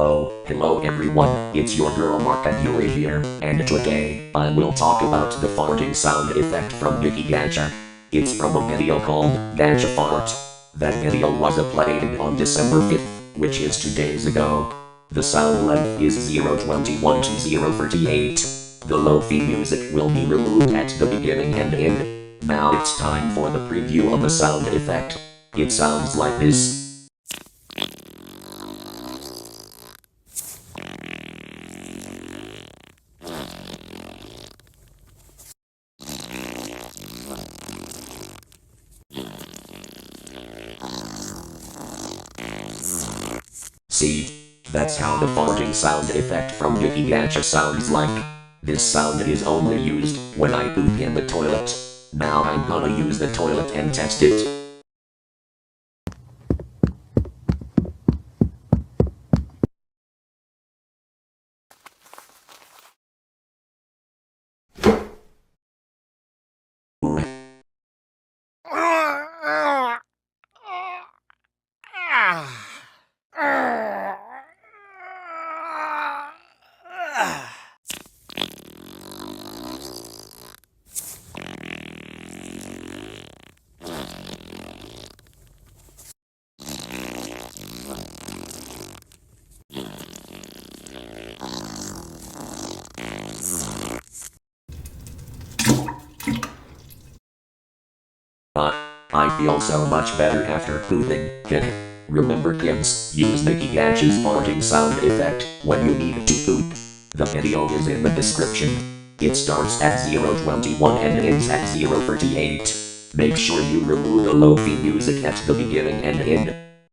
Oh, hello everyone, it's your girl Markov Yuri here, and today, I will talk about the farting sound effect from k1d. It's from a video called Gacha Fart. That video was uploaded on December 5th, which is 2 days ago. The sound length is 021 to 038. The lo-fi music will be removed at the beginning and end. Now it's time for the preview of the sound effect. It sounds like this. See, that's how the farting sound effect from k1d sounds like. This sound is only used when I poop in the toilet. Now I'm gonna use the toilet and test it. I feel so much better after pooping. Remember kids, use k1d's farting sound effect when you need to poop. The video is in the description. It starts at 021 and ends at 038. Make sure you remove the lo-fi music at the beginning and end.